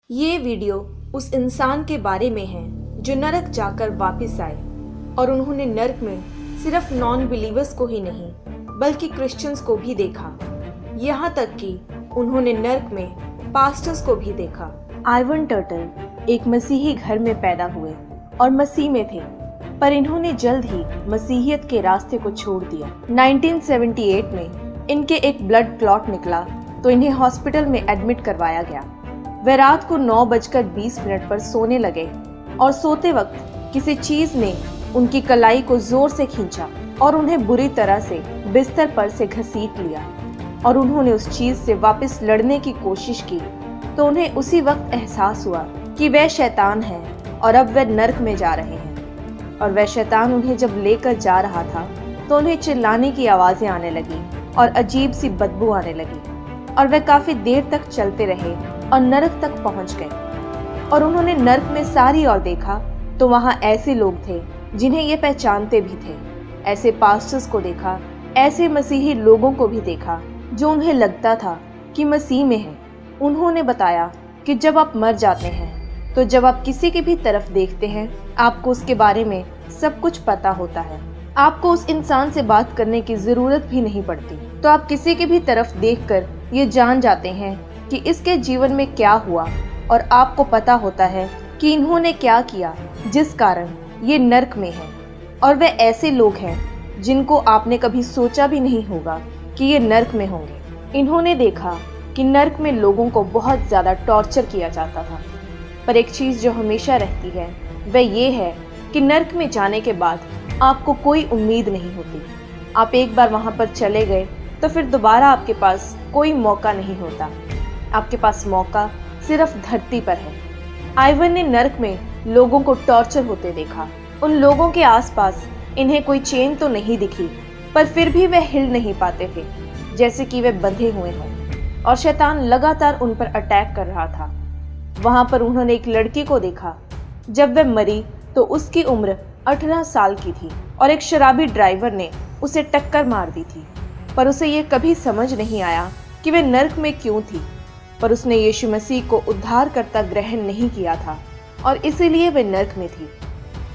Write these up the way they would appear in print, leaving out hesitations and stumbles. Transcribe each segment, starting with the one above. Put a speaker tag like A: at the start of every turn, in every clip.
A: ये वीडियो उस इंसान के बारे में है जो नरक जाकर वापस आए और उन्होंने नरक में सिर्फ नॉन बिलीवर्स को ही नहीं बल्कि क्रिश्चियंस को भी देखा। यहाँ तक कि उन्होंने नरक में पास्टर्स को भी देखा। आइवन टर्टल एक मसीही घर में पैदा हुए और मसीह में थे, पर इन्होंने जल्द ही मसीहियत के रास्ते को छोड़ दिया। 1978 में इनके एक ब्लड क्लॉट निकला तो इन्हें हॉस्पिटल में एडमिट करवाया गया। वे रात को 9:20 पर सोने लगे और सोते वक्त किसी चीज ने उनकी कलाई को जोर से खींचा और उन्हें बुरी तरह से बिस्तर पर से घसीट लिया और उन्होंने उस चीज से वापस लड़ने की कोशिश की तो उन्हें उसी वक्त एहसास हुआ कि वह शैतान है और अब वह नरक में जा रहे हैं। और वह शैतान उन्हें जब लेकर जा रहा था तो उन्हें चिल्लाने की आवाजें आने लगी और अजीब सी बदबू आने लगी और वह काफी देर तक चलते रहे और नरक तक पहुंच गए। और उन्होंने नरक में सारी ओर देखा तो वहां ऐसे लोग थे जिन्हें ये पहचानते भी थे। ऐसे पास्टर्स को देखा, ऐसे मसीही लोगों को भी देखा जो उन्हें लगता था कि मसीह में है। उन्होंने बताया कि जब आप मर जाते हैं तो जब आप किसी की भी तरफ देखते हैं आपको उसके बारे में सब कुछ पता होता है। आपको उस इंसान से बात करने की जरूरत भी नहीं पड़ती। तो आप किसी की भी तरफ देखकर ये जान जाते हैं कि इसके जीवन में क्या हुआ और आपको पता होता है कि इन्होंने क्या किया जिस कारण ये नरक में है। और वे ऐसे लोग हैं जिनको आपने कभी सोचा भी नहीं होगा कि ये नरक में होंगे। इन्होंने देखा कि नरक में लोगों को बहुत ज़्यादा टॉर्चर किया जाता था, पर एक चीज़ जो हमेशा रहती है वह ये है कि नरक में जाने के बाद आपको कोई उम्मीद नहीं होती। आप एक बार वहाँ पर चले गए तो फिर दोबारा आपके पास कोई मौका नहीं होता। आपके पास मौका सिर्फ धरती पर है। आइवन ने नरक में लोगों को टॉर्चर होते देखा। उन लोगों के आसपास इन्हें कोई चेन तो नहीं दिखी, पर फिर भी वे हिल नहीं पाते थे, जैसे कि वे बंधे हुए हों और शैतान लगातार उन पर अटैक कर रहा था। वहां पर उन्होंने एक लड़की को देखा। जब वह मरी तो उसकी उम्र 18 साल की थी और एक शराबी ड्राइवर ने उसे टक्कर मार दी थी, पर उसे ये कभी समझ नहीं आया कि वह नरक में क्यों थी। पर उसने यीशु मसीह को उद्धारकर्ता ग्रहण नहीं किया था और इसीलिए वे नरक में थी।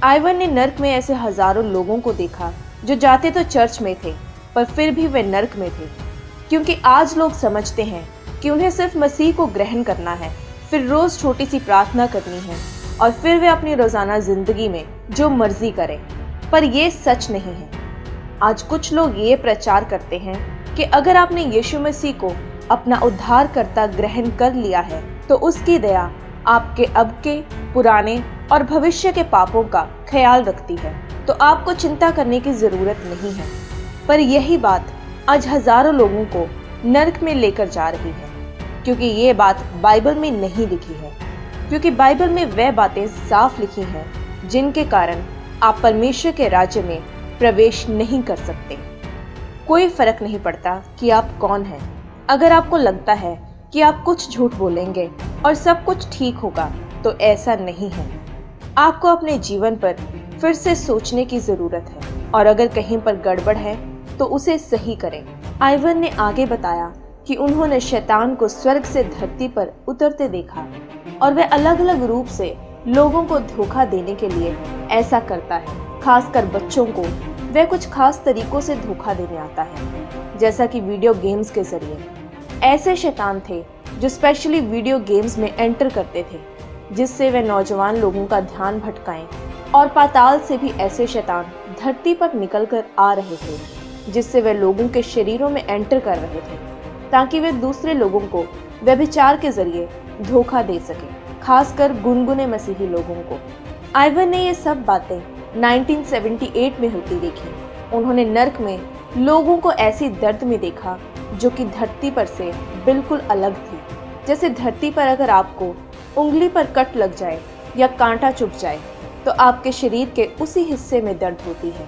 A: आइवन ने नरक में ऐसे हजारों लोगों को देखा जो जाते तो चर्च में थे पर फिर भी वे नरक में थे, क्योंकि आज लोग समझते हैं कि उन्हें सिर्फ मसीह को ग्रहण करना है, फिर रोज छोटी सी प्रार्थना करनी है और फिर वे अपनी रोजाना जिंदगी में जो मर्जी करें। पर ये सच नहीं है। आज कुछ लोग ये प्रचार करते हैं कि अगर आपने यीशु मसीह को अपना उद्धारकर्ता ग्रहण कर लिया है तो उसकी दया आपके अब के, पुराने और भविष्य के पापों का ख्याल रखती है, तो आपको चिंता करने की जरूरत नहीं है। पर यही बात आज हजारों लोगों को नरक में लेकर जा रही है, क्योंकि ये बात बाइबल में नहीं लिखी है। क्योंकि बाइबल में वह बातें साफ लिखी हैं जिनके कारण आप परमेश्वर के राज्य में प्रवेश नहीं कर सकते। कोई फर्क नहीं पड़ता कि आप कौन हैं। अगर आपको लगता है कि आप कुछ झूठ बोलेंगे और सब कुछ ठीक होगा तो ऐसा नहीं है। आपको अपने जीवन पर फिर से सोचने की जरूरत है और अगर कहीं पर गड़बड़ है तो उसे सही करें। आइवन ने आगे बताया कि उन्होंने शैतान को स्वर्ग से धरती पर उतरते देखा और वह अलग अलग रूप से लोगों को धोखा देने के लिए ऐसा करता है। खासकर बच्चों को वह कुछ खास तरीकों से धोखा देने आता है, जैसा कि वीडियो गेम्स के जरिए। ऐसे शैतान थे जो स्पेशली वीडियो गेम्स में एंटर करते थे जिससे वे नौजवान लोगों का ध्यान भटकाएं, और पाताल से भी ऐसे शैतान धरती पर निकल कर आ रहे थे जिससे वे लोगों के शरीरों में एंटर कर रहे थे ताकि वे दूसरे लोगों को व्यभिचार के जरिए धोखा दे सके, खासकर गुनगुने मसीही लोगों को। आइवन ने ये सब बातें 1978 में होती देखी। उन्होंने नरक में लोगों को ऐसी दर्द में देखा जो कि धरती पर से बिल्कुल अलग थी। जैसे धरती पर अगर आपको उंगली पर कट लग जाए या कांटा चुभ जाए तो आपके शरीर के उसी हिस्से में दर्द होती है,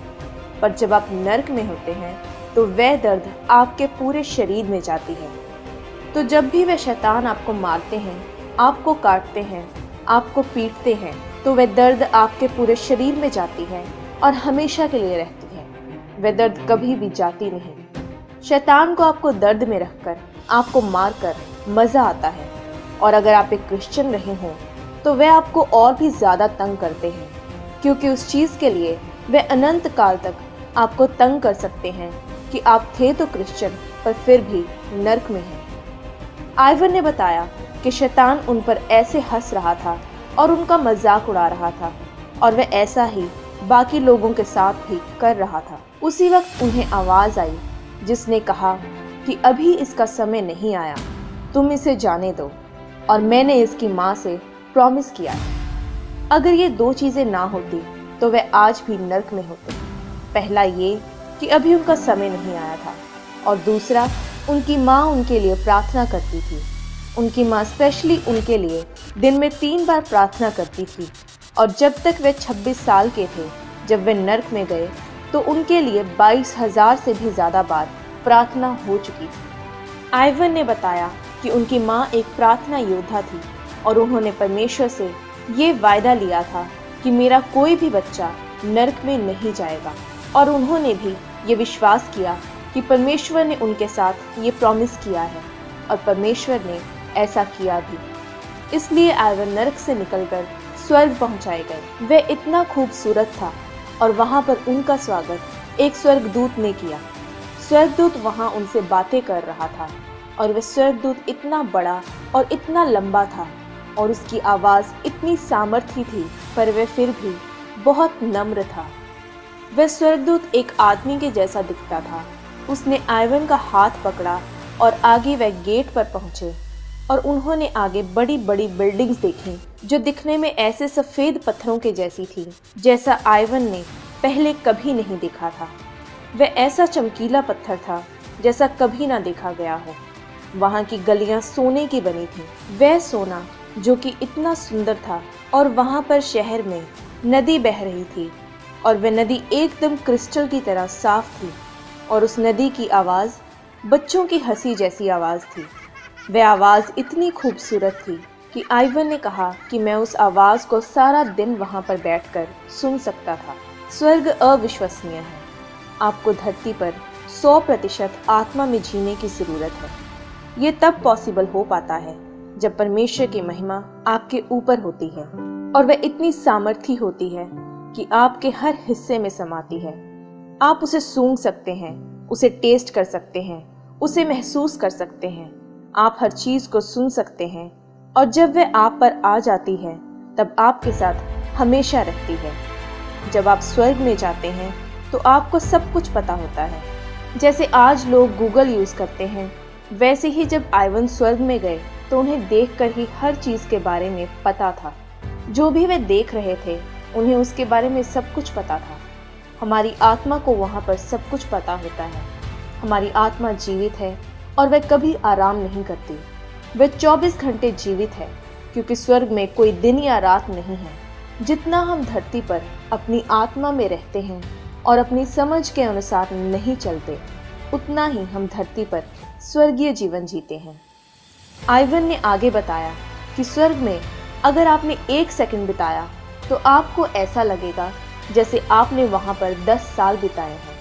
A: पर जब आप नरक में होते हैं तो वह दर्द आपके पूरे शरीर में जाती है। तो जब भी वह शैतान आपको मारते हैं, आपको काटते हैं, आपको पीटते हैं, तो वह दर्द आपके पूरे शरीर में जाती है और हमेशा के लिए रहती है। वह दर्द कभी भी जाती नहीं। शैतान को आपको दर्द में रखकर, आपको मारकर मजा आता है और अगर आप एक क्रिश्चियन रहे हों तो वे आपको और भी ज़्यादा तंग करते हैं, क्योंकि उस चीज़ के लिए वे अनंत काल तक आपको तंग कर सकते हैं कि आप थे तो क्रिश्चियन पर फिर भी नर्क में हैं। आइवन ने बताया कि शैतान उन पर ऐसे हंस रहा था और उनका मजाक उड़ा रहा था, और वह ऐसा ही बाकी लोगों के साथ भी कर रहा था। उसी वक्त उन्हें आवाज़ आई जिसने कहा कि अभी इसका समय नहीं आया, तुम इसे जाने दो, और मैंने इसकी माँ से प्रॉमिस किया है। अगर ये दो चीज़ें ना होती तो वे आज भी नर्क में होते। पहला ये कि अभी उनका समय नहीं आया था, और दूसरा उनकी माँ उनके लिए प्रार्थना करती थी। उनकी माँ स्पेशली उनके लिए दिन में 3 बार प्रार्थना करती थी, और जब तक वे 26 साल के थे जब वे नर्क में गए तो उनके लिए 22,000 से भी ज़्यादा बार प्रार्थना हो चुकी थी। आइवन ने बताया कि उनकी माँ एक प्रार्थना योद्धा थी और उन्होंने परमेश्वर से ये वायदा लिया था कि मेरा कोई भी बच्चा नर्क में नहीं जाएगा, और उन्होंने भी ये विश्वास किया कि परमेश्वर ने उनके साथ ये प्रॉमिस किया है, और परमेश्वर ने ऐसा किया भी। इसलिए आइवन नर्क से निकलकर स्वर्ग पहुंचाए गए। वह इतना खूबसूरत था और वहां पर उनका स्वागत एक स्वर्गदूत ने किया। स्वर्गदूत वहां उनसे बातें कर रहा था, और वह स्वर्गदूत इतना बड़ा और इतना लंबा था और उसकी आवाज़ इतनी सामर्थी थी, पर वह फिर भी बहुत नम्र था। वह स्वर्गदूत एक आदमी के जैसा दिखता था। उसने आइवन का हाथ पकड़ा और आगे वह गेट पर पहुंचे, और उन्होंने आगे बड़ी बड़ी बिल्डिंग्स देखी जो दिखने में ऐसे सफ़ेद पत्थरों के जैसी थी जैसा आइवन ने पहले कभी नहीं देखा था। वह ऐसा चमकीला पत्थर था जैसा कभी ना देखा गया हो। वहाँ की गलियाँ सोने की बनी थी, वह सोना जो कि इतना सुंदर था, और वहाँ पर शहर में नदी बह रही थी, और वह नदी एकदम क्रिस्टल की तरह साफ थी, और उस नदी की आवाज़ बच्चों की हंसी जैसी आवाज़ थी। वह आवाज़ इतनी खूबसूरत थी कि आइवन ने कहा कि मैं उस आवाज़ को सारा दिन वहाँ पर बैठकर सुन सकता था। स्वर्ग अविश्वसनीय है। आपको धरती पर 100% आत्मा में जीने की ज़रूरत है। ये तब पॉसिबल हो पाता है जब परमेश्वर की महिमा आपके ऊपर होती है, और वह इतनी सामर्थी होती है कि आपके हर हिस्से में समाती है। आप उसे सूंघ सकते हैं, उसे टेस्ट कर सकते हैं, उसे महसूस कर सकते हैं। आप हर चीज़ को सुन सकते हैं, और जब वह आप पर आ जाती है तब आपके साथ हमेशा रहती है। जब आप स्वर्ग में जाते हैं तो आपको सब कुछ पता होता है। जैसे आज लोग गूगल यूज़ करते हैं, वैसे ही जब आइवन स्वर्ग में गए तो उन्हें देखकर ही हर चीज़ के बारे में पता था। जो भी वे देख रहे थे उन्हें उसके बारे में सब कुछ पता था। हमारी आत्मा को वहाँ पर सब कुछ पता होता है। हमारी आत्मा जीवित है और वह कभी आराम नहीं करती। वह 24 घंटे जीवित है, क्योंकि स्वर्ग में कोई दिन या रात नहीं है। जितना हम धरती पर अपनी आत्मा में रहते हैं और अपनी समझ के अनुसार नहीं चलते, उतना ही हम धरती पर स्वर्गीय जीवन जीते हैं। आइवन ने आगे बताया कि स्वर्ग में अगर आपने 1 सेकंड बिताया तो आपको ऐसा लगेगा जैसे आपने वहाँ पर 10 साल बिताए हैं।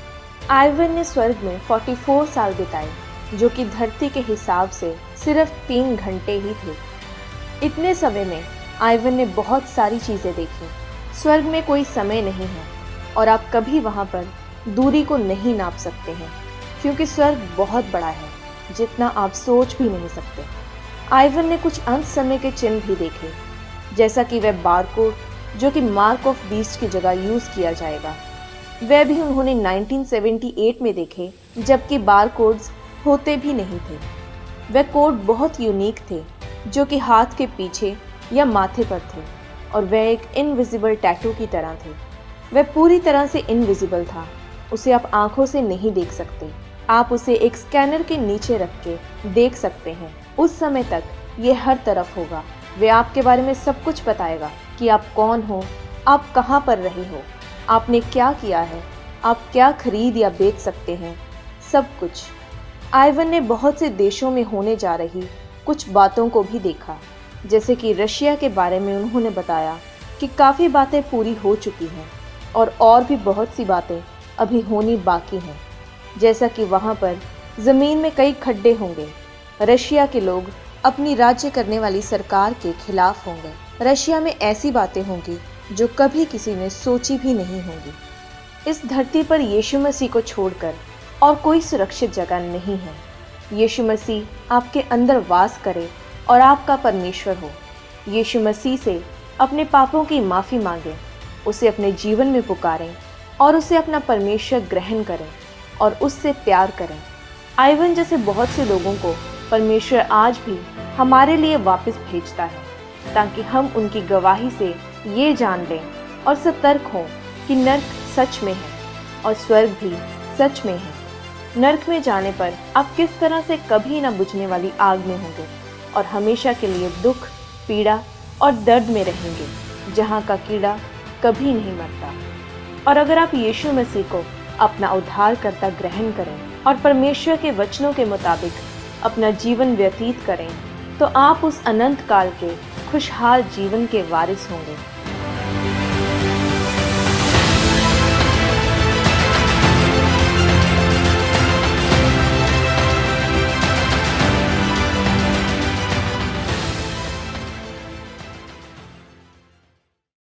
A: आइवन ने स्वर्ग में 44 साल बिताए, जो कि धरती के हिसाब से सिर्फ 3 घंटे ही थे। इतने समय में आइवन ने बहुत सारी चीज़ें देखी। स्वर्ग में कोई समय नहीं है और आप कभी वहाँ पर दूरी को नहीं नाप सकते हैं, क्योंकि स्वर्ग बहुत बड़ा है, जितना आप सोच भी नहीं सकते। आइवन ने कुछ अंत समय के चिन्ह भी देखे, जैसा कि वह बारकोड, जो कि मार्क ऑफ बीस्ट की जगह यूज़ किया जाएगा, वह भी उन्होंने 1978 में देखे, जबकि बारकोड्स होते भी नहीं थे। वह कोड बहुत यूनिक थे, जो कि हाथ के पीछे या माथे पर थे, और वह एक इनविजिबल टैटू की तरह थे। वह पूरी तरह से इनविजिबल था, उसे आप आंखों से नहीं देख सकते। आप उसे एक स्कैनर के नीचे रख के देख सकते हैं। उस समय तक ये हर तरफ होगा। वह आपके बारे में सब कुछ बताएगा कि आप कौन हो, आप कहाँ पर रहे हो, आपने क्या किया है, आप क्या खरीद या बेच सकते हैं, सब कुछ। आइवन ने बहुत से देशों में होने जा रही कुछ बातों को भी देखा, जैसे कि रशिया के बारे में उन्होंने बताया कि काफ़ी बातें पूरी हो चुकी हैं और भी बहुत सी बातें अभी होनी बाकी हैं, जैसा कि वहाँ पर ज़मीन में कई खड्डे होंगे। रशिया के लोग अपनी राज्य करने वाली सरकार के खिलाफ होंगे। रशिया में ऐसी बातें होंगी जो कभी किसी ने सोची भी नहीं होंगी। इस धरती पर यीशु मसीह को छोड़कर और कोई सुरक्षित जगह नहीं है। यीशु मसीह आपके अंदर वास करे और आपका परमेश्वर हो। यीशु मसीह से अपने पापों की माफ़ी मांगें, उसे अपने जीवन में पुकारें और उसे अपना परमेश्वर ग्रहण करें और उससे प्यार करें। आइवन जैसे बहुत से लोगों को परमेश्वर आज भी हमारे लिए वापस भेजता है, ताकि हम उनकी गवाही से ये जान लें और सतर्क हों कि नर्क सच में है और स्वर्ग भी सच में है। नर्क में जाने पर आप किस तरह से कभी न बुझने वाली आग में होंगे और हमेशा के लिए दुख, पीड़ा और दर्द में रहेंगे, जहाँ का कीड़ा कभी नहीं मरता। और अगर आप यीशु मसीह को अपना उद्धारकर्ता ग्रहण करें और परमेश्वर के वचनों के मुताबिक अपना जीवन व्यतीत करें, तो आप उस अनंत काल के खुशहाल जीवन के वारिस होंगे।